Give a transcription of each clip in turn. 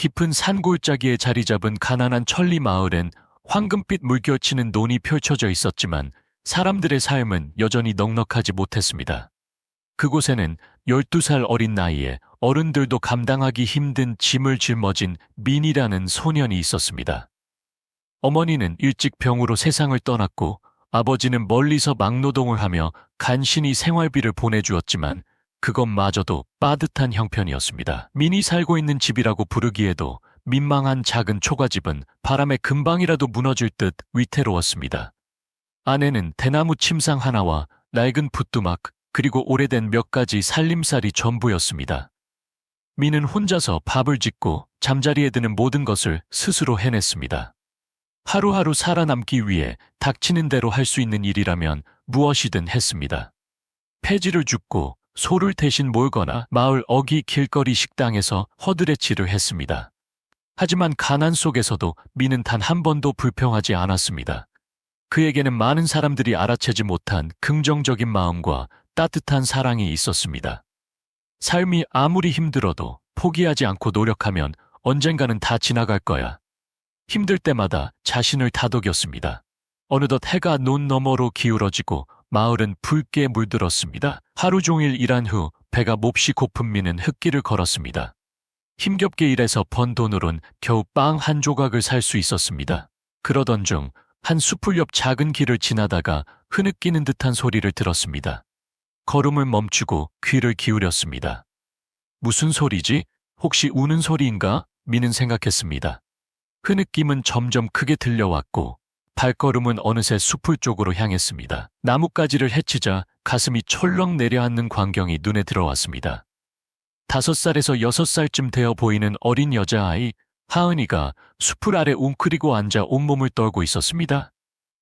깊은 산골짜기에 자리 잡은 가난한 천리 마을엔 황금빛 물결치는 논이 펼쳐져 있었지만 사람들의 삶은 여전히 넉넉하지 못했습니다. 그곳에는 12살 어린 나이에 어른들도 감당하기 힘든 짐을 짊어진 민이라는 소년이 있었습니다. 어머니는 일찍 병으로 세상을 떠났고 아버지는 멀리서 막노동을 하며 간신히 생활비를 보내주었지만 그것마저도 빠듯한 형편이었습니다. 민이 살고 있는 집이라고 부르기에도 민망한 작은 초가집은 바람에 금방이라도 무너질 듯 위태로웠습니다. 안에는 대나무 침상 하나와 낡은 붓두막 그리고 오래된 몇 가지 살림살이 전부였습니다. 민은 혼자서 밥을 짓고 잠자리에 드는 모든 것을 스스로 해냈습니다. 하루하루 살아남기 위해 닥치는 대로 할 수 있는 일이라면 무엇이든 했습니다. 폐지를 줍고 소를 대신 몰거나 마을 어귀 길거리 식당에서 허드레치를 했습니다. 하지만 가난 속에서도 민은 단 한 번도 불평하지 않았습니다. 그에게는 많은 사람들이 알아채지 못한 긍정적인 마음과 따뜻한 사랑이 있었습니다. 삶이 아무리 힘들어도 포기하지 않고 노력하면 언젠가는 다 지나갈 거야. 힘들 때마다 자신을 다독였습니다. 어느덧 해가 논 너머로 기울어지고 마을은 붉게 물들었습니다. 하루 종일 일한 후 배가 몹시 고픈 민은 흙길을 걸었습니다. 힘겹게 일해서 번 돈으론 겨우 빵 한 조각을 살 수 있었습니다. 그러던 중 한 숲을 옆 작은 길을 지나다가 흐느끼는 듯한 소리를 들었습니다. 걸음을 멈추고 귀를 기울였습니다. 무슨 소리지? 혹시 우는 소리인가? 민은 생각했습니다. 흐느낌은 점점 크게 들려왔고 발걸음은 어느새 숲을 쪽으로 향했습니다. 나뭇가지를 헤치자 가슴이 철렁 내려앉는 광경이 눈에 들어왔습니다. 5살에서 6살쯤 되어 보이는 어린 여자아이 하은이가 숲을 아래 웅크리고 앉아 온몸을 떨고 있었습니다.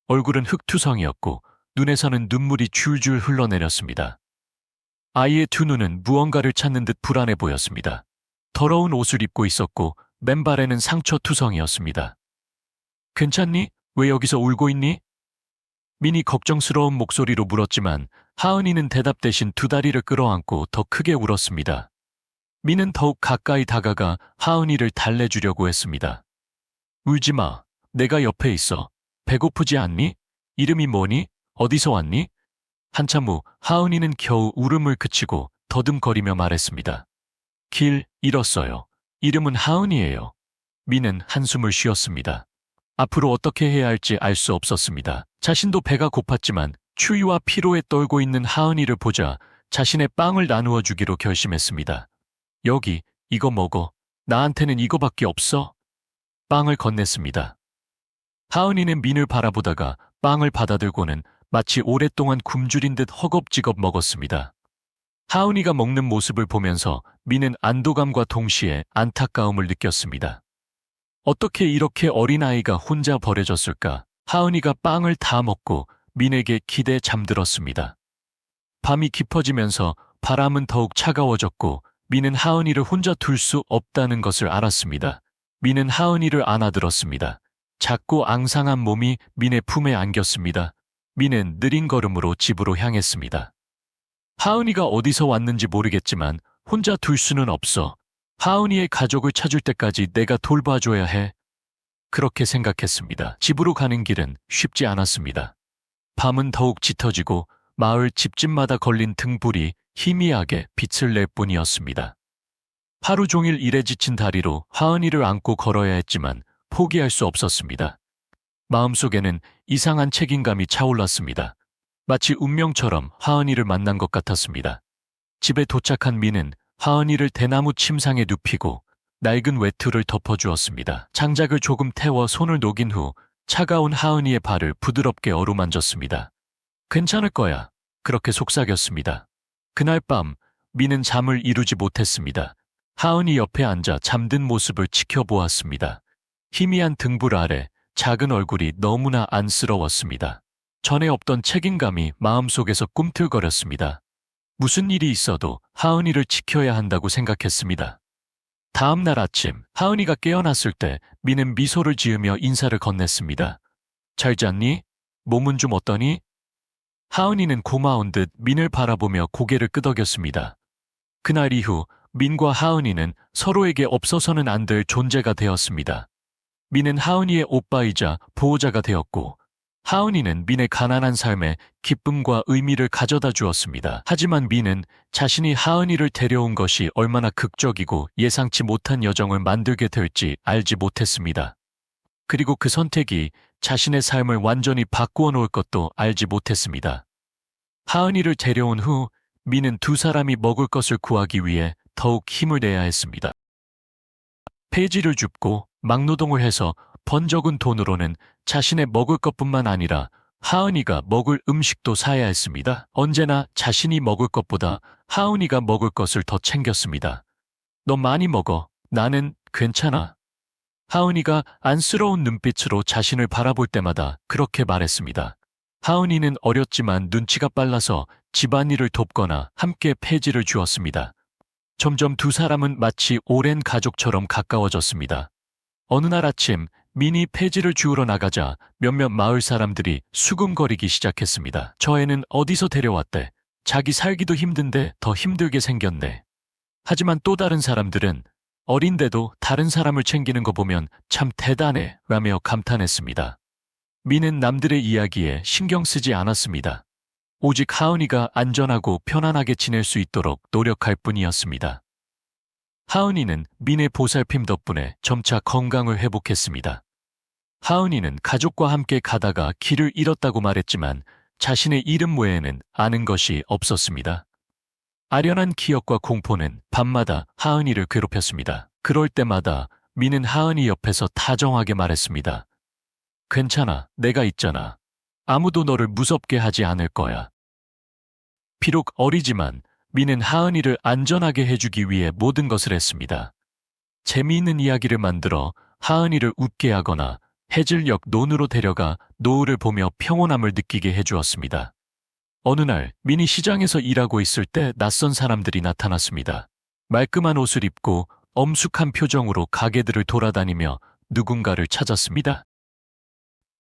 얼굴은 흙투성이었고 눈에서는 눈물이 줄줄 흘러내렸습니다. 아이의 두 눈은 무언가를 찾는 듯 불안해 보였습니다. 더러운 옷을 입고 있었고 맨발에는 상처투성이었습니다. 괜찮니? 왜 여기서 울고 있니? 민이 걱정스러운 목소리로 물었지만 하은이는 대답 대신 두 다리를 끌어안고 더 크게 울었습니다. 민은 더욱 가까이 다가가 하은이를 달래주려고 했습니다. 울지 마. 내가 옆에 있어. 배고프지 않니? 이름이 뭐니? 어디서 왔니? 한참 후 하은이는 겨우 울음을 그치고 더듬거리며 말했습니다. 길 잃었어요. 이름은 하은이에요. 민은 한숨을 쉬었습니다. 앞으로 어떻게 해야 할지 알 수 없었습니다. 자신도 배가 고팠지만 추위와 피로에 떨고 있는 하은이를 보자 자신의 빵을 나누어 주기로 결심했습니다. 여기, 이거 먹어. 나한테는 이거밖에 없어. 빵을 건넸습니다. 하은이는 민을 바라보다가 빵을 받아들고는 마치 오랫동안 굶주린 듯 허겁지겁 먹었습니다. 하은이가 먹는 모습을 보면서 민은 안도감과 동시에 안타까움을 느꼈습니다. 어떻게 이렇게 어린아이가 혼자 버려졌을까? 하은이가 빵을 다 먹고 민에게 기대 잠들었습니다. 밤이 깊어지면서 바람은 더욱 차가워졌고 민은 하은이를 혼자 둘 수 없다는 것을 알았습니다. 민은 하은이를 안아들었습니다. 작고 앙상한 몸이 민의 품에 안겼습니다. 민은 느린 걸음으로 집으로 향했습니다. 하은이가 어디서 왔는지 모르겠지만 혼자 둘 수는 없어. 하은이의 가족을 찾을 때까지 내가 돌봐줘야 해. 그렇게 생각했습니다. 집으로 가는 길은 쉽지 않았습니다. 밤은 더욱 짙어지고 마을 집집마다 걸린 등불이 희미하게 빛을 낼 뿐이었습니다. 하루 종일 일에 지친 다리로 하은이를 안고 걸어야 했지만 포기할 수 없었습니다. 마음속에는 이상한 책임감이 차올랐습니다. 마치 운명처럼 하은이를 만난 것 같았습니다. 집에 도착한 민은 하은이를 대나무 침상에 눕히고 낡은 외투를 덮어주었습니다. 장작을 조금 태워 손을 녹인 후 차가운 하은이의 발을 부드럽게 어루만졌습니다. 괜찮을 거야. 그렇게 속삭였습니다. 그날 밤 민은 잠을 이루지 못했습니다. 하은이 옆에 앉아 잠든 모습을 지켜보았습니다. 희미한 등불 아래 작은 얼굴이 너무나 안쓰러웠습니다. 전에 없던 책임감이 마음속에서 꿈틀거렸습니다. 무슨 일이 있어도 하은이를 지켜야 한다고 생각했습니다. 다음 날 아침 하은이가 깨어났을 때 민은 미소를 지으며 인사를 건넸습니다. 잘 잤니? 몸은 좀 어떠니? 하은이는 고마운 듯 민을 바라보며 고개를 끄덕였습니다. 그날 이후 민과 하은이는 서로에게 없어서는 안 될 존재가 되었습니다. 민은 하은이의 오빠이자 보호자가 되었고, 하은이는 민의 가난한 삶에 기쁨과 의미를 가져다 주었습니다. 하지만 민은 자신이 하은이를 데려온 것이 얼마나 극적이고 예상치 못한 여정을 만들게 될지 알지 못했습니다. 그리고 그 선택이 자신의 삶을 완전히 바꾸어 놓을 것도 알지 못했습니다. 하은이를 데려온 후 민은 두 사람이 먹을 것을 구하기 위해 더욱 힘을 내야 했습니다. 폐지를 줍고 막노동을 해서 번 적은 돈으로는 자신의 먹을 것뿐만 아니라 하은이가 먹을 음식도 사야 했습니다. 언제나 자신이 먹을 것보다 하은이가 먹을 것을 더 챙겼습니다. 너 많이 먹어. 나는 괜찮아. 하은이가 안쓰러운 눈빛으로 자신을 바라볼 때마다 그렇게 말했습니다. 하은이는 어렸지만 눈치가 빨라서 집안일을 돕거나 함께 폐지를 주었습니다. 점점 두 사람은 마치 오랜 가족처럼 가까워졌습니다. 어느 날 아침 민이 폐지를 주우러 나가자 몇몇 마을 사람들이 수군거리기 시작했습니다. 저 애는 어디서 데려왔대? 자기 살기도 힘든데 더 힘들게 생겼네. 하지만 또 다른 사람들은 어린데도 다른 사람을 챙기는 거 보면 참 대단해 라며 감탄했습니다. 민은 남들의 이야기에 신경 쓰지 않았습니다. 오직 하은이가 안전하고 편안하게 지낼 수 있도록 노력할 뿐이었습니다. 하은이는 민의 보살핌 덕분에 점차 건강을 회복했습니다. 하은이는 가족과 함께 가다가 길을 잃었다고 말했지만 자신의 이름 외에는 아는 것이 없었습니다. 아련한 기억과 공포는 밤마다 하은이를 괴롭혔습니다. 그럴 때마다 민은 하은이 옆에서 다정하게 말했습니다. 괜찮아, 내가 있잖아. 아무도 너를 무섭게 하지 않을 거야. 비록 어리지만 민은 하은이를 안전하게 해주기 위해 모든 것을 했습니다. 재미있는 이야기를 만들어 하은이를 웃게 하거나 해질녘 논으로 데려가 노을을 보며 평온함을 느끼게 해주었습니다. 어느 날 민이 시장에서 일하고 있을 때 낯선 사람들이 나타났습니다. 말끔한 옷을 입고 엄숙한 표정으로 가게들을 돌아다니며 누군가를 찾았습니다.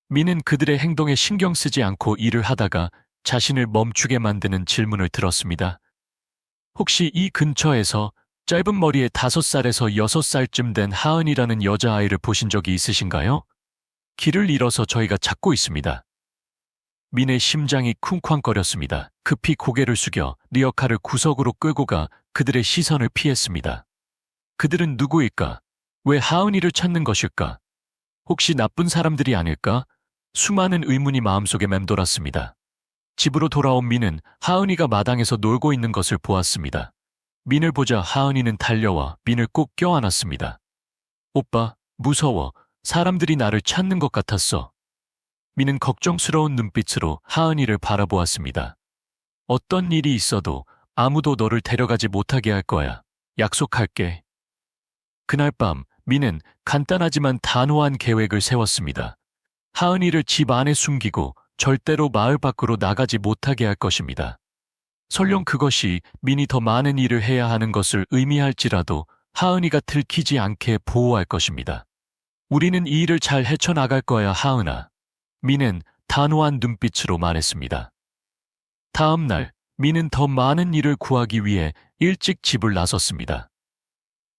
민은 그들의 행동에 신경 쓰지 않고 일을 하다가 자신을 멈추게 만드는 질문을 들었습니다. 혹시 이 근처에서 짧은 머리에 5살에서 6살쯤 된 하은이라는 여자아이를 보신 적이 있으신가요? 길을 잃어서 저희가 찾고 있습니다. 민의 심장이 쿵쾅거렸습니다. 급히 고개를 숙여 리어카를 구석으로 끌고 가 그들의 시선을 피했습니다. 그들은 누구일까? 왜 하은이를 찾는 것일까? 혹시 나쁜 사람들이 아닐까? 수많은 의문이 마음속에 맴돌았습니다. 집으로 돌아온 민은 하은이가 마당에서 놀고 있는 것을 보았습니다. 민을 보자 하은이는 달려와 민을 꼭 껴안았습니다. 오빠, 무서워. 사람들이 나를 찾는 것 같았어. 민은 걱정스러운 눈빛으로 하은이를 바라보았습니다. 어떤 일이 있어도 아무도 너를 데려가지 못하게 할 거야. 약속할게. 그날 밤 민은 간단하지만 단호한 계획을 세웠습니다. 하은이를 집 안에 숨기고 절대로 마을 밖으로 나가지 못하게 할 것입니다. 설령 그것이 민이 더 많은 일을 해야 하는 것을 의미할지라도 하은이가 들키지 않게 보호할 것입니다. 우리는 이 일을 잘 헤쳐나갈 거야, 하은아. 민은 단호한 눈빛으로 말했습니다. 다음 날 민은 더 많은 일을 구하기 위해 일찍 집을 나섰습니다.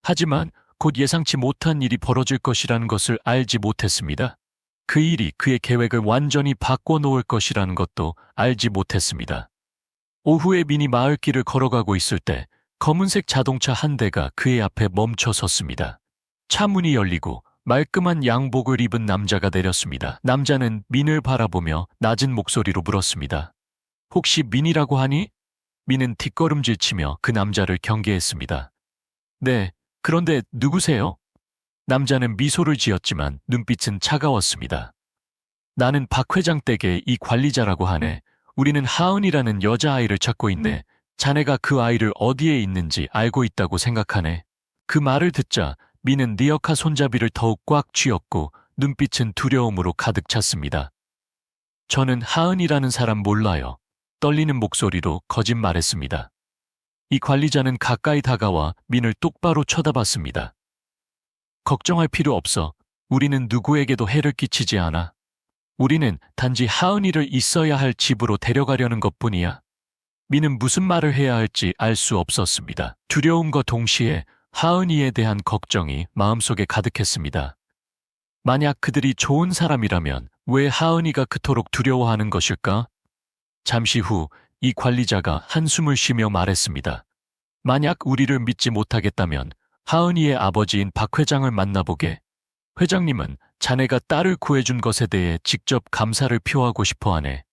하지만 곧 예상치 못한 일이 벌어질 것이라는 것을 알지 못했습니다. 그 일이 그의 계획을 완전히 바꿔놓을 것이라는 것도 알지 못했습니다. 오후에 민이 마을길을 걸어가고 있을 때 검은색 자동차 한 대가 그의 앞에 멈춰 섰습니다. 차 문이 열리고 말끔한 양복을 입은 남자가 내렸습니다. 남자는 민을 바라보며 낮은 목소리로 물었습니다. 혹시 민이라고 하니? 민은 뒷걸음질치며 그 남자를 경계했습니다. 네, 그런데 누구세요? 남자는 미소를 지었지만 눈빛은 차가웠습니다. 나는 박 회장 댁의 이 관리자라고 하네. 우리는 하은이라는 여자아이를 찾고 있네. 자네가 그 아이를 어디에 있는지 알고 있다고 생각하네. 그 말을 듣자 민은 리어카 손잡이를 더욱 꽉 쥐었고 눈빛은 두려움으로 가득 찼습니다. 저는 하은이라는 사람 몰라요. 떨리는 목소리로 거짓말했습니다. 이 관리자는 가까이 다가와 민을 똑바로 쳐다봤습니다. 걱정할 필요 없어. 우리는 누구에게도 해를 끼치지 않아. 우리는 단지 하은이를 있어야 할 집으로 데려가려는 것뿐이야. 민은 무슨 말을 해야 할지 알 수 없었습니다. 두려움과 동시에 하은이에 대한 걱정이 마음속에 가득했습니다. 만약 그들이 좋은 사람이라면 왜 하은이가 그토록 두려워하는 것일까? 잠시 후 이 관리자가 한숨을 쉬며 말했습니다. 만약 우리를 믿지 못하겠다면 하은이의 아버지인 박 회장을 만나보게. 회장님은 자네가 딸을 구해준 것에 대해 직접 감사를 표하고 싶어 하네.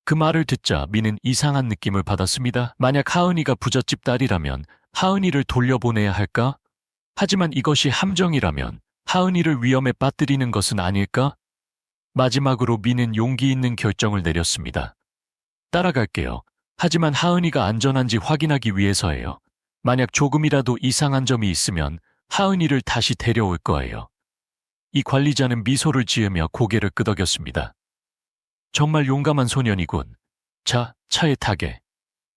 그 말을 듣자 민은 이상한 느낌을 받았습니다. 만약 하은이가 부잣집 딸이라면 하은이를 돌려보내야 할까? 하지만 이것이 함정이라면 하은이를 위험에 빠뜨리는 것은 아닐까? 마지막으로 민은 용기 있는 결정을 내렸습니다. 따라갈게요. 하지만 하은이가 안전한지 확인하기 위해서예요. 만약 조금이라도 이상한 점이 있으면 하은이를 다시 데려올 거예요. 이 관리자는 미소를 지으며 고개를 끄덕였습니다. 정말 용감한 소년이군. 자, 차에 타게.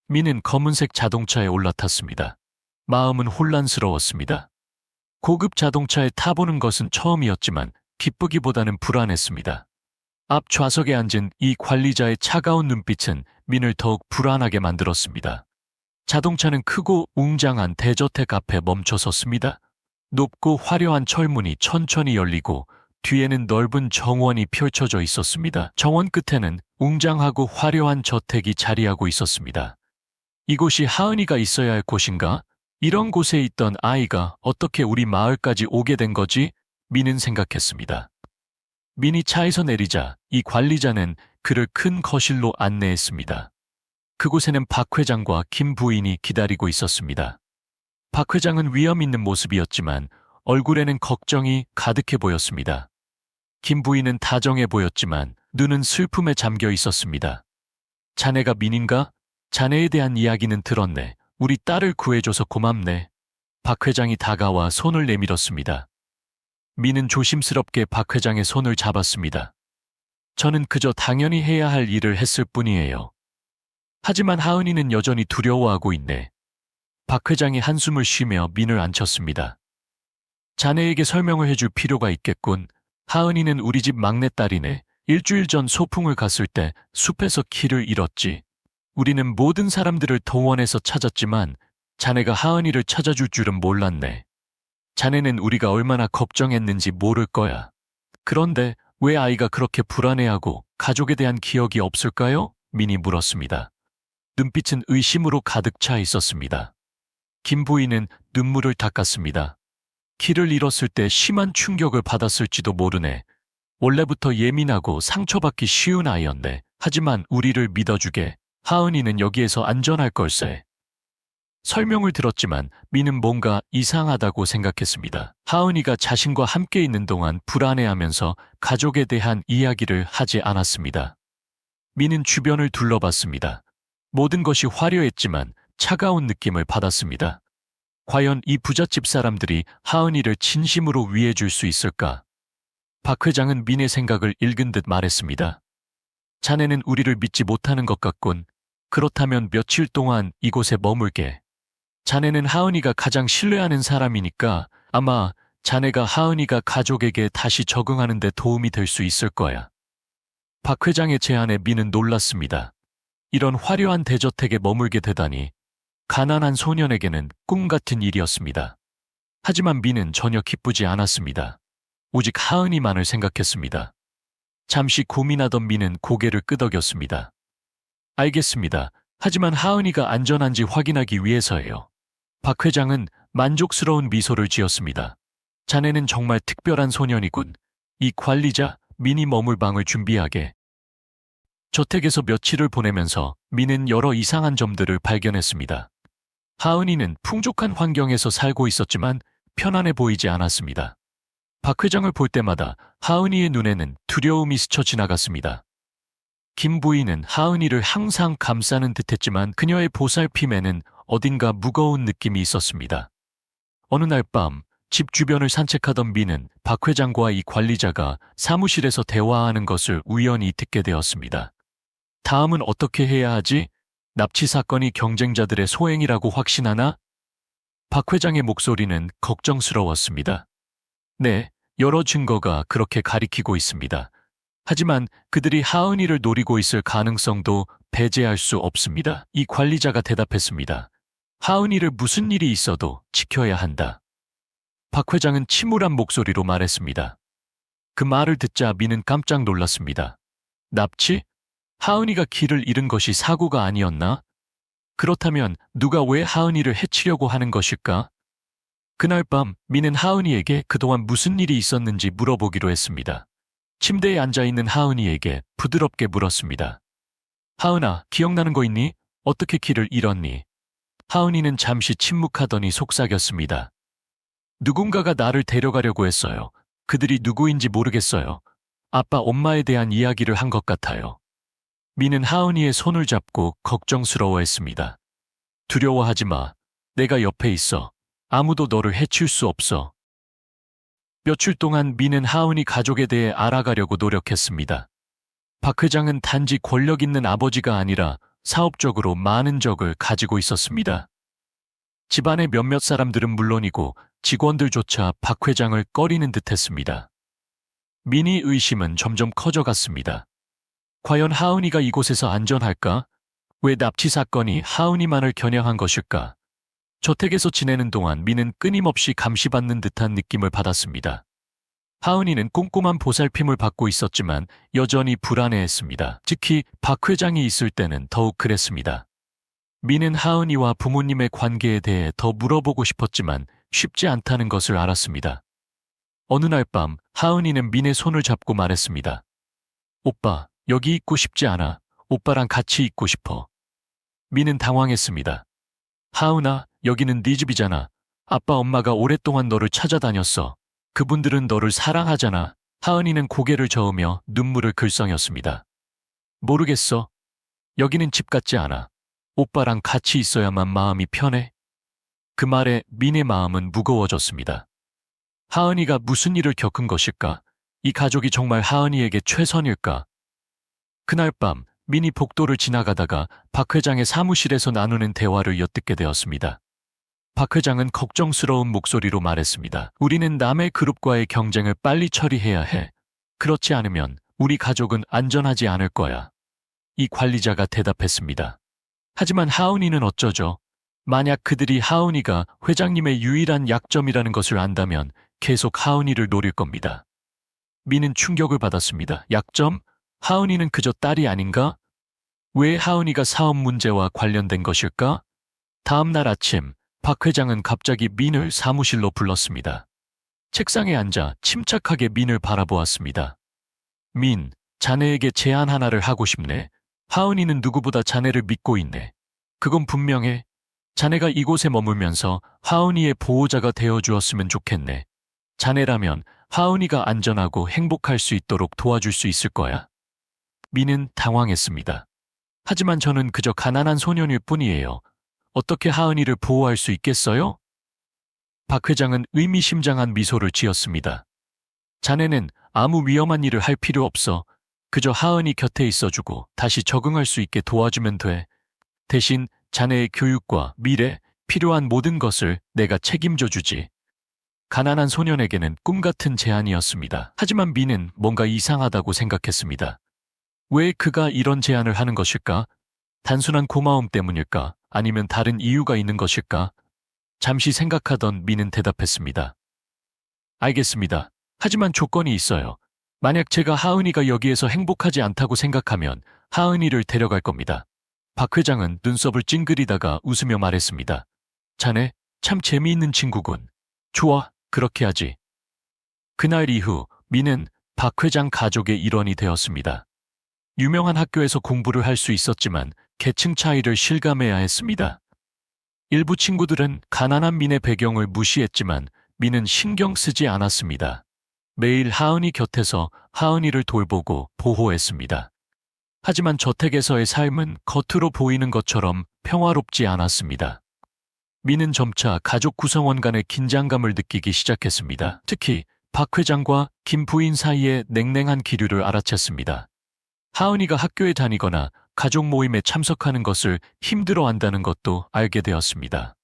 민은 검은색 자동차에 올라탔습니다. 마음은 혼란스러웠습니다. 고급 자동차에 타보는 것은 처음이었지만 기쁘기보다는 불안했습니다. 앞 좌석에 앉은 이 관리자의 차가운 눈빛은 민을 더욱 불안하게 만들었습니다. 자동차는 크고 웅장한 대저택 앞에 멈춰 섰습니다. 높고 화려한 철문이 천천히 열리고 뒤에는 넓은 정원이 펼쳐져 있었습니다. 정원 끝에는 웅장하고 화려한 저택이 자리하고 있었습니다. 이곳이 하은이가 있어야 할 곳인가? 이런 곳에 있던 아이가 어떻게 우리 마을까지 오게 된 거지? 민은 생각했습니다. 민이 차에서 내리자 이 관리자는 그를 큰 거실로 안내했습니다. 그곳에는 박 회장과 김 부인이 기다리고 있었습니다. 박 회장은 위험 있는 모습이었지만 얼굴에는 걱정이 가득해 보였습니다. 김 부인은 다정해 보였지만 눈은 슬픔에 잠겨 있었습니다. 자네가 민인가? 자네에 대한 이야기는 들었네. 우리 딸을 구해줘서 고맙네. 박 회장이 다가와 손을 내밀었습니다. 민은 조심스럽게 박 회장의 손을 잡았습니다. 저는 그저 당연히 해야 할 일을 했을 뿐이에요. 하지만 하은이는 여전히 두려워하고 있네. 박 회장이 한숨을 쉬며 민을 앉혔습니다. 자네에게 설명을 해줄 필요가 있겠군. 하은이는 우리 집 막내딸이네. 일주일 전 소풍을 갔을 때 숲에서 길을 잃었지. 우리는 모든 사람들을 동원해서 찾았지만 자네가 하은이를 찾아줄 줄은 몰랐네. 자네는 우리가 얼마나 걱정했는지 모를 거야. 그런데 왜 아이가 그렇게 불안해하고 가족에 대한 기억이 없을까요? 민이 물었습니다. 눈빛은 의심으로 가득 차 있었습니다. 김 부인은 눈물을 닦았습니다. 길을 잃었을 때 심한 충격을 받았을지도 모르네. 원래부터 예민하고 상처받기 쉬운 아이였네. 하지만 우리를 믿어주게. 하은이는 여기에서 안전할 걸세. 설명을 들었지만 민은 뭔가 이상하다고 생각했습니다. 하은이가 자신과 함께 있는 동안 불안해하면서 가족에 대한 이야기를 하지 않았습니다. 민은 주변을 둘러봤습니다. 모든 것이 화려했지만 차가운 느낌을 받았습니다. 과연 이 부잣집 사람들이 하은이를 진심으로 위해줄 수 있을까? 박 회장은 민의 생각을 읽은 듯 말했습니다. 자네는 우리를 믿지 못하는 것 같군. 그렇다면 며칠 동안 이곳에 머물게. 자네는 하은이가 가장 신뢰하는 사람이니까 아마 자네가 하은이가 가족에게 다시 적응하는 데 도움이 될 수 있을 거야. 박 회장의 제안에 민은 놀랐습니다. 이런 화려한 대저택에 머물게 되다니 가난한 소년에게는 꿈 같은 일이었습니다. 하지만 민은 전혀 기쁘지 않았습니다. 오직 하은이만을 생각했습니다. 잠시 고민하던 민은 고개를 끄덕였습니다. 알겠습니다. 하지만 하은이가 안전한지 확인하기 위해서예요. 박 회장은 만족스러운 미소를 지었습니다. 자네는 정말 특별한 소년이군. 이 관리자, 민이 머물 방을 준비하게. 저택에서 며칠을 보내면서 민은 여러 이상한 점들을 발견했습니다. 하은이는 풍족한 환경에서 살고 있었지만 편안해 보이지 않았습니다. 박 회장을 볼 때마다 하은이의 눈에는 두려움이 스쳐 지나갔습니다. 김 부인은 하은이를 항상 감싸는 듯했지만 그녀의 보살핌에는 어딘가 무거운 느낌이 있었습니다. 어느 날 밤, 집 주변을 산책하던 민은 박 회장과 이 관리자가 사무실에서 대화하는 것을 우연히 듣게 되었습니다. 다음은 어떻게 해야 하지? 납치 사건이 경쟁자들의 소행이라고 확신하나? 박 회장의 목소리는 걱정스러웠습니다. 네, 여러 증거가 그렇게 가리키고 있습니다. 하지만 그들이 하은이를 노리고 있을 가능성도 배제할 수 없습니다. 이 관리자가 대답했습니다. 하은이를 무슨 일이 있어도 지켜야 한다. 박 회장은 침울한 목소리로 말했습니다. 그 말을 듣자 민은 깜짝 놀랐습니다. 납치? 하은이가 길을 잃은 것이 사고가 아니었나? 그렇다면 누가 왜 하은이를 해치려고 하는 것일까? 그날 밤 민은 하은이에게 그동안 무슨 일이 있었는지 물어보기로 했습니다. 침대에 앉아있는 하은이에게 부드럽게 물었습니다. 하은아, 기억나는 거 있니? 어떻게 길을 잃었니? 하은이는 잠시 침묵하더니 속삭였습니다. 누군가가 나를 데려가려고 했어요. 그들이 누구인지 모르겠어요. 아빠, 엄마에 대한 이야기를 한 것 같아요. 민은 하은이의 손을 잡고 걱정스러워했습니다. 두려워하지 마. 내가 옆에 있어. 아무도 너를 해칠 수 없어. 며칠 동안 민은 하은이 가족에 대해 알아가려고 노력했습니다. 박 회장은 단지 권력 있는 아버지가 아니라 사업적으로 많은 적을 가지고 있었습니다. 집안의 몇몇 사람들은 물론이고 직원들조차 박 회장을 꺼리는 듯했습니다. 민의 의심은 점점 커져갔습니다. 과연 하은이가 이곳에서 안전할까? 왜 납치 사건이 하은이만을 겨냥한 것일까? 저택에서 지내는 동안 민은 끊임없이 감시받는 듯한 느낌을 받았습니다. 하은이는 꼼꼼한 보살핌을 받고 있었지만 여전히 불안해했습니다. 특히 박 회장이 있을 때는 더욱 그랬습니다. 민은 하은이와 부모님의 관계에 대해 더 물어보고 싶었지만 쉽지 않다는 것을 알았습니다. 어느 날 밤 하은이는 민의 손을 잡고 말했습니다. 오빠, 여기 있고 싶지 않아. 오빠랑 같이 있고 싶어. 민은 당황했습니다. 하은아, 여기는 네 집이잖아. 아빠 엄마가 오랫동안 너를 찾아다녔어. 그분들은 너를 사랑하잖아. 하은이는 고개를 저으며 눈물을 글썽였습니다. 모르겠어. 여기는 집 같지 않아. 오빠랑 같이 있어야만 마음이 편해. 그 말에 민의 마음은 무거워졌습니다. 하은이가 무슨 일을 겪은 것일까? 이 가족이 정말 하은이에게 최선일까? 그날 밤 민이 복도를 지나가다가 박 회장의 사무실에서 나누는 대화를 엿듣게 되었습니다. 박 회장은 걱정스러운 목소리로 말했습니다. 우리는 남의 그룹과의 경쟁을 빨리 처리해야 해. 그렇지 않으면 우리 가족은 안전하지 않을 거야. 이 관리자가 대답했습니다. 하지만 하은이는 어쩌죠? 만약 그들이 하은이가 회장님의 유일한 약점이라는 것을 안다면 계속 하은이를 노릴 겁니다. 민은 충격을 받았습니다. 약점? 하은이는 그저 딸이 아닌가? 왜 하은이가 사업 문제와 관련된 것일까? 다음 날 아침 박 회장은 갑자기 민을 사무실로 불렀습니다. 책상에 앉아 침착하게 민을 바라보았습니다. 민, 자네에게 제안 하나를 하고 싶네. 하은이는 누구보다 자네를 믿고 있네. 그건 분명해. 자네가 이곳에 머물면서 하은이의 보호자가 되어주었으면 좋겠네. 자네라면 하은이가 안전하고 행복할 수 있도록 도와줄 수 있을 거야. 민은 당황했습니다. 하지만 저는 그저 가난한 소년일 뿐이에요. 어떻게 하은이를 보호할 수 있겠어요? 박 회장은 의미심장한 미소를 지었습니다. 자네는 아무 위험한 일을 할 필요 없어. 그저 하은이 곁에 있어주고 다시 적응할 수 있게 도와주면 돼. 대신 자네의 교육과 미래, 필요한 모든 것을 내가 책임져 주지. 가난한 소년에게는 꿈같은 제안이었습니다. 하지만 민은 뭔가 이상하다고 생각했습니다. 왜 그가 이런 제안을 하는 것일까? 단순한 고마움 때문일까? 아니면 다른 이유가 있는 것일까? 잠시 생각하던 민은 대답했습니다. 알겠습니다. 하지만 조건이 있어요. 만약 제가 하은이가 여기에서 행복하지 않다고 생각하면 하은이를 데려갈 겁니다. 박 회장은 눈썹을 찡그리다가 웃으며 말했습니다. 자네 참 재미있는 친구군. 좋아, 그렇게 하지. 그날 이후 민은 박 회장 가족의 일원이 되었습니다. 유명한 학교에서 공부를 할 수 있었지만 계층 차이를 실감해야 했습니다. 일부 친구들은 가난한 민의 배경을 무시했지만 민은 신경 쓰지 않았습니다. 매일 하은이 곁에서 하은이를 돌보고 보호했습니다. 하지만 저택에서의 삶은 겉으로 보이는 것처럼 평화롭지 않았습니다. 민은 점차 가족 구성원 간의 긴장감을 느끼기 시작했습니다. 특히 박 회장과 김 부인 사이의 냉랭한 기류를 알아챘습니다. 하은이가 학교에 다니거나 가족 모임에 참석하는 것을 힘들어한다는 것도 알게 되었습니다.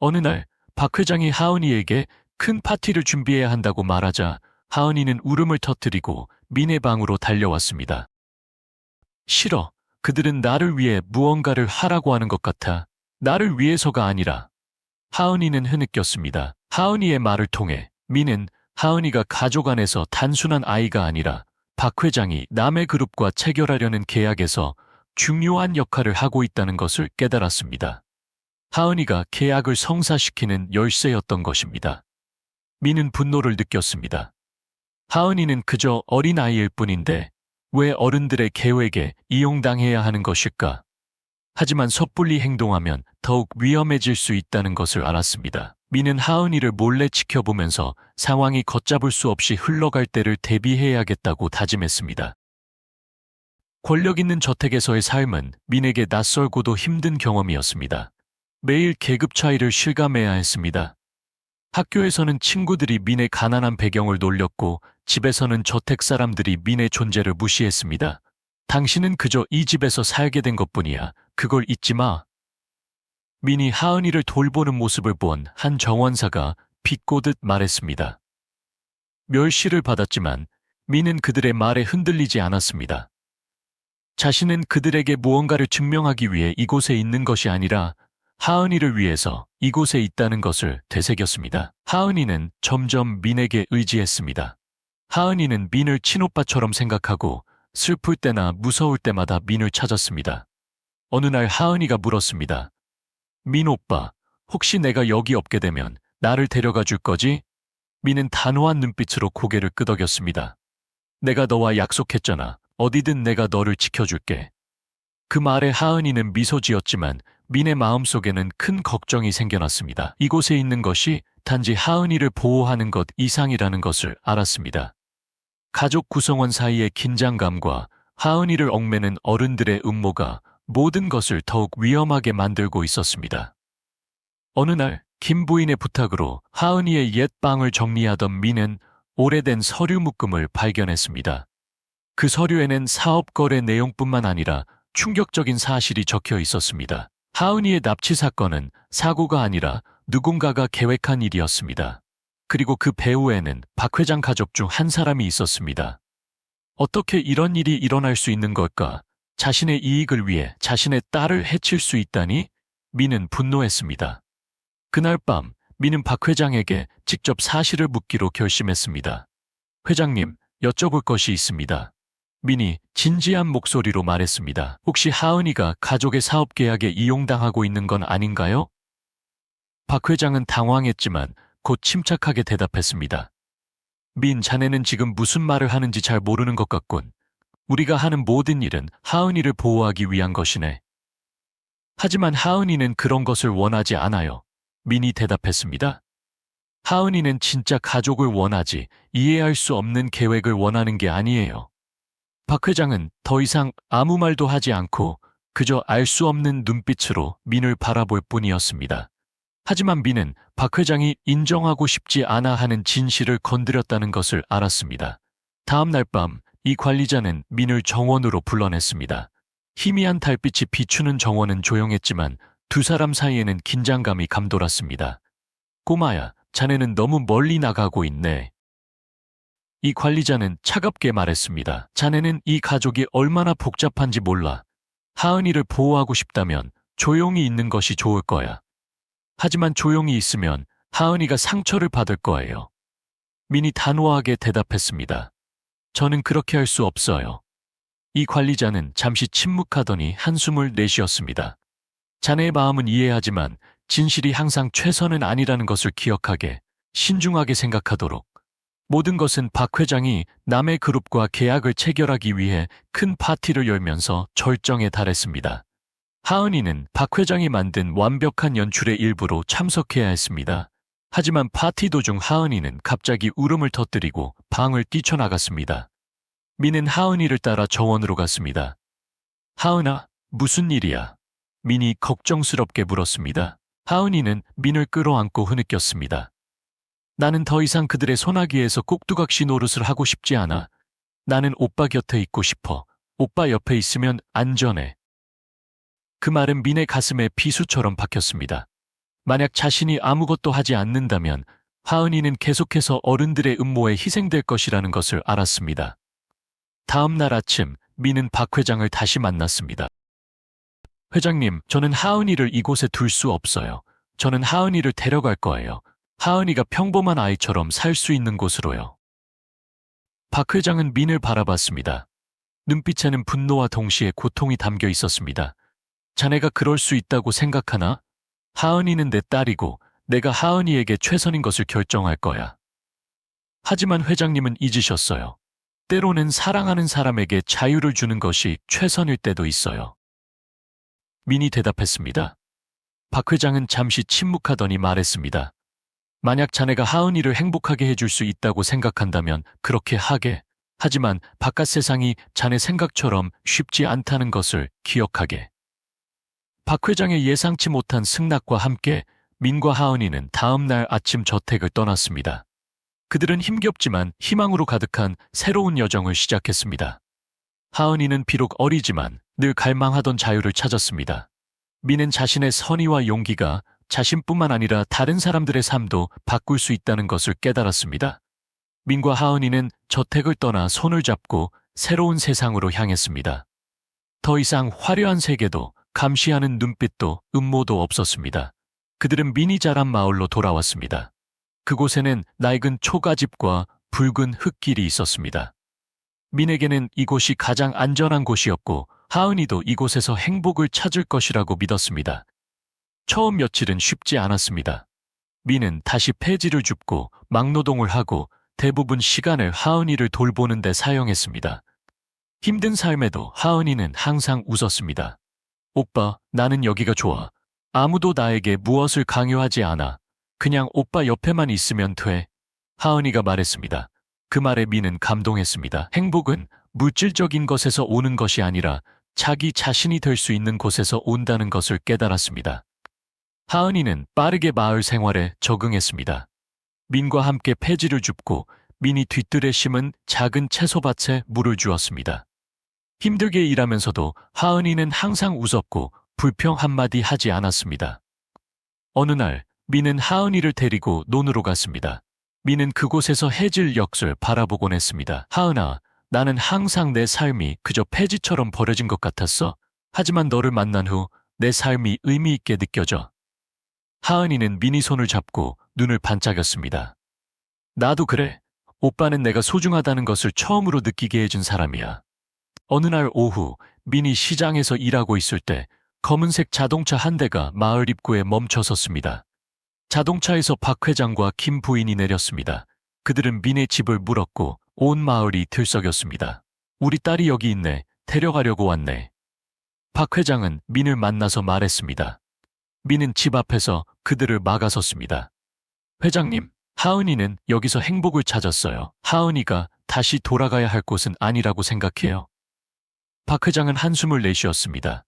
어느 날 박 회장이 하은이에게 큰 파티를 준비해야 한다고 말하자 하은이는 울음을 터뜨리고 민의 방으로 달려왔습니다. 싫어. 그들은 나를 위해 무언가를 하라고 하는 것 같아. 나를 위해서가 아니라. 하은이는 흐느꼈습니다. 하은이의 말을 통해 민은 하은이가 가족 안에서 단순한 아이가 아니라 박 회장이 남의 그룹과 체결하려는 계약에서 중요한 역할을 하고 있다는 것을 깨달았습니다. 하은이가 계약을 성사시키는 열쇠였던 것입니다. 민은 분노를 느꼈습니다. 하은이는 그저 어린아이일 뿐인데 왜 어른들의 계획에 이용당해야 하는 것일까? 하지만 섣불리 행동하면 더욱 위험해질 수 있다는 것을 알았습니다. 민은 하은이를 몰래 지켜보면서 상황이 걷잡을 수 없이 흘러갈 때를 대비해야겠다고 다짐했습니다. 권력 있는 저택에서의 삶은 민에게 낯설고도 힘든 경험이었습니다. 매일 계급 차이를 실감해야 했습니다. 학교에서는 친구들이 민의 가난한 배경을 놀렸고 집에서는 저택 사람들이 민의 존재를 무시했습니다. 당신은 그저 이 집에서 살게 된 것뿐이야. 그걸 잊지 마. 민이 하은이를 돌보는 모습을 본 한 정원사가 비꼬듯 말했습니다. 멸시를 받았지만 민은 그들의 말에 흔들리지 않았습니다. 자신은 그들에게 무언가를 증명하기 위해 이곳에 있는 것이 아니라 하은이를 위해서 이곳에 있다는 것을 되새겼습니다. 하은이는 점점 민에게 의지했습니다. 하은이는 민을 친오빠처럼 생각하고 슬플 때나 무서울 때마다 민을 찾았습니다. 어느 날 하은이가 물었습니다. 민 오빠, 혹시 내가 여기 없게 되면 나를 데려가 줄 거지? 민은 단호한 눈빛으로 고개를 끄덕였습니다. 내가 너와 약속했잖아. 어디든 내가 너를 지켜줄게. 그 말에 하은이는 미소 지었지만 민의 마음속에는 큰 걱정이 생겨났습니다. 이곳에 있는 것이 단지 하은이를 보호하는 것 이상이라는 것을 알았습니다. 가족 구성원 사이의 긴장감과 하은이를 얽매는 어른들의 음모가 모든 것을 더욱 위험하게 만들고 있었습니다. 어느 날 김 부인의 부탁으로 하은이의 옛 방을 정리하던 민은 오래된 서류 묶음을 발견했습니다. 그 서류에는 사업 거래 내용뿐만 아니라 충격적인 사실이 적혀 있었습니다. 하은이의 납치 사건은 사고가 아니라 누군가가 계획한 일이었습니다. 그리고 그 배후에는 박 회장 가족 중 한 사람이 있었습니다. 어떻게 이런 일이 일어날 수 있는 걸까? 자신의 이익을 위해 자신의 딸을 해칠 수 있다니? 민은 분노했습니다. 그날 밤 민은 박 회장에게 직접 사실을 묻기로 결심했습니다. 회장님, 여쭤볼 것이 있습니다. 민이 진지한 목소리로 말했습니다. 혹시 하은이가 가족의 사업 계약에 이용당하고 있는 건 아닌가요? 박 회장은 당황했지만 곧 침착하게 대답했습니다. 민, 자네는 지금 무슨 말을 하는지 잘 모르는 것 같군. 우리가 하는 모든 일은 하은이를 보호하기 위한 것이네. 하지만 하은이는 그런 것을 원하지 않아요. 민이 대답했습니다. 하은이는 진짜 가족을 원하지 이해할 수 없는 계획을 원하는 게 아니에요. 박 회장은 더 이상 아무 말도 하지 않고 그저 알 수 없는 눈빛으로 민을 바라볼 뿐이었습니다. 하지만 민은 박 회장이 인정하고 싶지 않아 하는 진실을 건드렸다는 것을 알았습니다. 다음 날 밤 이 관리자는 민을 정원으로 불러냈습니다. 희미한 달빛이 비추는 정원은 조용했지만 두 사람 사이에는 긴장감이 감돌았습니다. 꼬마야, 자네는 너무 멀리 나가고 있네. 이 관리자는 차갑게 말했습니다. 자네는 이 가족이 얼마나 복잡한지 몰라. 하은이를 보호하고 싶다면 조용히 있는 것이 좋을 거야. 하지만 조용히 있으면 하은이가 상처를 받을 거예요. 민이 단호하게 대답했습니다. 저는 그렇게 할 수 없어요. 이 관리자는 잠시 침묵하더니 한숨을 내쉬었습니다. 자네의 마음은 이해하지만 진실이 항상 최선은 아니라는 것을 기억하게, 신중하게 생각하도록. 모든 것은 박 회장이 남의 그룹과 계약을 체결하기 위해 큰 파티를 열면서 절정에 달했습니다. 하은이는 박 회장이 만든 완벽한 연출의 일부로 참석해야 했습니다. 하지만 파티 도중 하은이는 갑자기 울음을 터뜨리고 방을 뛰쳐나갔습니다. 민은 하은이를 따라 정원으로 갔습니다. 하은아, 무슨 일이야? 민이 걱정스럽게 물었습니다. 하은이는 민을 끌어안고 흐느꼈습니다. 나는 더 이상 그들의 소나기에서 꼭두각시 노릇을 하고 싶지 않아. 나는 오빠 곁에 있고 싶어. 오빠 옆에 있으면 안전해. 그 말은 민의 가슴에 비수처럼 박혔습니다. 만약 자신이 아무것도 하지 않는다면 하은이는 계속해서 어른들의 음모에 희생될 것이라는 것을 알았습니다. 다음 날 아침, 민은 박 회장을 다시 만났습니다. 회장님, 저는 하은이를 이곳에 둘 수 없어요. 저는 하은이를 데려갈 거예요. 하은이가 평범한 아이처럼 살 수 있는 곳으로요. 박 회장은 민을 바라봤습니다. 눈빛에는 분노와 동시에 고통이 담겨 있었습니다. 자네가 그럴 수 있다고 생각하나? 하은이는 내 딸이고 내가 하은이에게 최선인 것을 결정할 거야. 하지만 회장님은 잊으셨어요. 때로는 사랑하는 사람에게 자유를 주는 것이 최선일 때도 있어요. 민이 대답했습니다. 박 회장은 잠시 침묵하더니 말했습니다. 만약 자네가 하은이를 행복하게 해줄 수 있다고 생각한다면 그렇게 하게. 하지만 바깥 세상이 자네 생각처럼 쉽지 않다는 것을 기억하게. 박 회장의 예상치 못한 승낙과 함께 민과 하은이는 다음 날 아침 저택을 떠났습니다. 그들은 힘겹지만 희망으로 가득한 새로운 여정을 시작했습니다. 하은이는 비록 어리지만 늘 갈망하던 자유를 찾았습니다. 민은 자신의 선의와 용기가 자신뿐만 아니라 다른 사람들의 삶도 바꿀 수 있다는 것을 깨달았습니다. 민과 하은이는 저택을 떠나 손을 잡고 새로운 세상으로 향했습니다. 더 이상 화려한 세계도 감시하는 눈빛도 음모도 없었습니다. 그들은 민이 자란 마을로 돌아왔습니다. 그곳에는 낡은 초가집과 붉은 흙길이 있었습니다. 민에게는 이곳이 가장 안전한 곳이었고 하은이도 이곳에서 행복을 찾을 것이라고 믿었습니다. 처음 며칠은 쉽지 않았습니다. 민은 다시 폐지를 줍고 막노동을 하고 대부분 시간을 하은이를 돌보는 데 사용했습니다. 힘든 삶에도 하은이는 항상 웃었습니다. 오빠, 나는 여기가 좋아. 아무도 나에게 무엇을 강요하지 않아. 그냥 오빠 옆에만 있으면 돼. 하은이가 말했습니다. 그 말에 민은 감동했습니다. 행복은 물질적인 것에서 오는 것이 아니라 자기 자신이 될 수 있는 곳에서 온다는 것을 깨달았습니다. 하은이는 빠르게 마을 생활에 적응했습니다. 민과 함께 폐지를 줍고 민이 뒤뜰에 심은 작은 채소밭에 물을 주었습니다. 힘들게 일하면서도 하은이는 항상 웃었고 불평 한마디 하지 않았습니다. 어느 날 민은 하은이를 데리고 논으로 갔습니다. 민은 그곳에서 해질 역을 바라보곤 했습니다. 하은아, 나는 항상 내 삶이 그저 폐지처럼 버려진 것 같았어. 하지만 너를 만난 후 내 삶이 의미 있게 느껴져. 하은이는 민이 손을 잡고 눈을 반짝였습니다. 나도 그래. 오빠는 내가 소중하다는 것을 처음으로 느끼게 해준 사람이야. 어느 날 오후 민이 시장에서 일하고 있을 때 검은색 자동차 한 대가 마을 입구에 멈춰 섰습니다. 자동차에서 박 회장과 김 부인이 내렸습니다. 그들은 민의 집을 물었고 온 마을이 들썩였습니다. 우리 딸이 여기 있네. 데려가려고 왔네. 박 회장은 민을 만나서 말했습니다. 민은 집 앞에서 그들을 막아섰습니다. 회장님, 하은이는 여기서 행복을 찾았어요. 하은이가 다시 돌아가야 할 곳은 아니라고 생각해요. 박 회장은 한숨을 내쉬었습니다.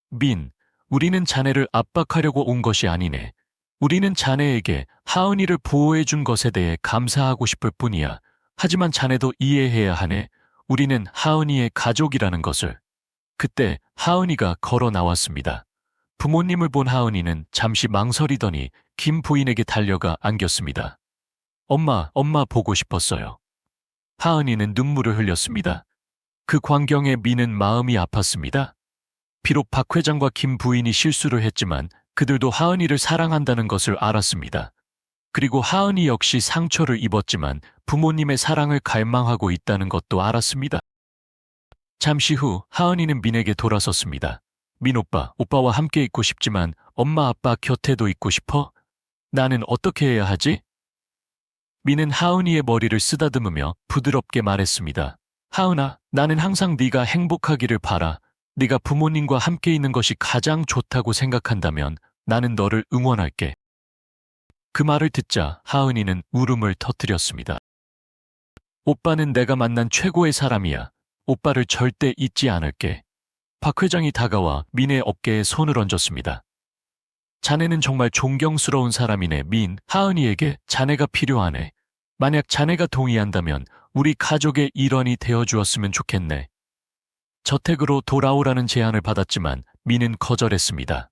민, 우리는 자네를 압박하려고 온 것이 아니네. 우리는 자네에게 하은이를 보호해준 것에 대해 감사하고 싶을 뿐이야. 하지만 자네도 이해해야 하네. 우리는 하은이의 가족이라는 것을. 그때 하은이가 걸어 나왔습니다. 부모님을 본 하은이는 잠시 망설이더니 김 부인에게 달려가 안겼습니다. 엄마 보고 싶었어요. 하은이는 눈물을 흘렸습니다. 그 광경에 민은 마음이 아팠습니다. 비록 박 회장과 김 부인이 실수를 했지만 그들도 하은이를 사랑한다는 것을 알았습니다. 그리고 하은이 역시 상처를 입었지만 부모님의 사랑을 갈망하고 있다는 것도 알았습니다. 잠시 후 하은이는 민에게 돌아섰습니다. 민 오빠, 오빠와 함께 있고 싶지만 엄마 아빠 곁에도 있고 싶어? 나는 어떻게 해야 하지? 민은 하은이의 머리를 쓰다듬으며 부드럽게 말했습니다. 하은아, 나는 항상 네가 행복하기를 바라. 네가 부모님과 함께 있는 것이 가장 좋다고 생각한다면 나는 너를 응원할게. 그 말을 듣자 하은이는 울음을 터뜨렸습니다. 오빠는 내가 만난 최고의 사람이야. 오빠를 절대 잊지 않을게. 박 회장이 다가와 민의 어깨에 손을 얹었습니다. 자네는 정말 존경스러운 사람이네. 민, 하은이에게 자네가 필요하네. 만약 자네가 동의한다면 우리 가족의 일원이 되어주었으면 좋겠네. 저택으로 돌아오라는 제안을 받았지만 민은 거절했습니다.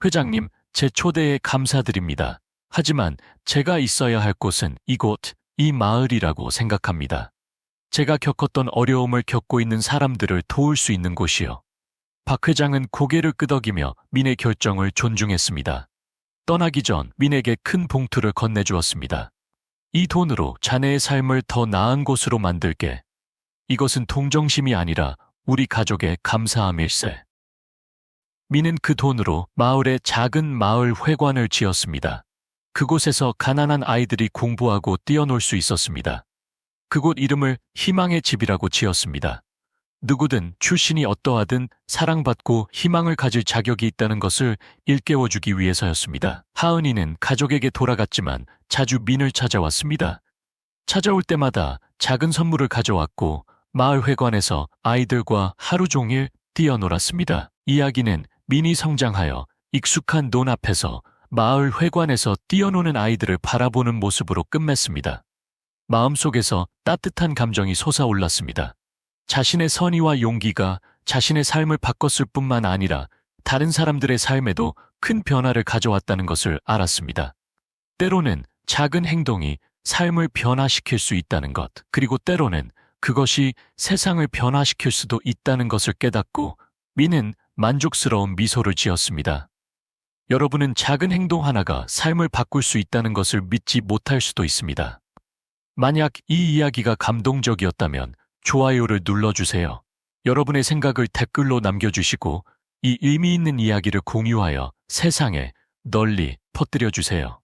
회장님, 제 초대에 감사드립니다. 하지만 제가 있어야 할 곳은 이곳, 이 마을이라고 생각합니다. 제가 겪었던 어려움을 겪고 있는 사람들을 도울 수 있는 곳이요. 박 회장은 고개를 끄덕이며 민의 결정을 존중했습니다. 떠나기 전 민에게 큰 봉투를 건네주었습니다. 이 돈으로 자네의 삶을 더 나은 곳으로 만들게. 이것은 동정심이 아니라 우리 가족의 감사함일세. 민은 그 돈으로 마을에 작은 마을 회관을 지었습니다. 그곳에서 가난한 아이들이 공부하고 뛰어놀 수 있었습니다. 그곳 이름을 희망의 집이라고 지었습니다. 누구든 출신이 어떠하든 사랑받고 희망을 가질 자격이 있다는 것을 일깨워주기 위해서였습니다. 하은이는 가족에게 돌아갔지만 자주 민을 찾아왔습니다. 찾아올 때마다 작은 선물을 가져왔고 마을 회관에서 아이들과 하루 종일 뛰어놀았습니다. 이야기는 민이 성장하여 익숙한 논 앞에서 마을 회관에서 뛰어노는 아이들을 바라보는 모습으로 끝맺습니다. 마음속에서 따뜻한 감정이 솟아올랐습니다. 자신의 선의와 용기가 자신의 삶을 바꿨을 뿐만 아니라 다른 사람들의 삶에도 큰 변화를 가져왔다는 것을 알았습니다. 때로는 작은 행동이 삶을 변화시킬 수 있다는 것, 그리고 때로는 그것이 세상을 변화시킬 수도 있다는 것을 깨닫고 민은 만족스러운 미소를 지었습니다. 여러분은 작은 행동 하나가 삶을 바꿀 수 있다는 것을 믿지 못할 수도 있습니다. 만약 이 이야기가 감동적이었다면 좋아요를 눌러주세요. 여러분의 생각을 댓글로 남겨주시고 이 의미 있는 이야기를 공유하여 세상에 널리 퍼뜨려주세요.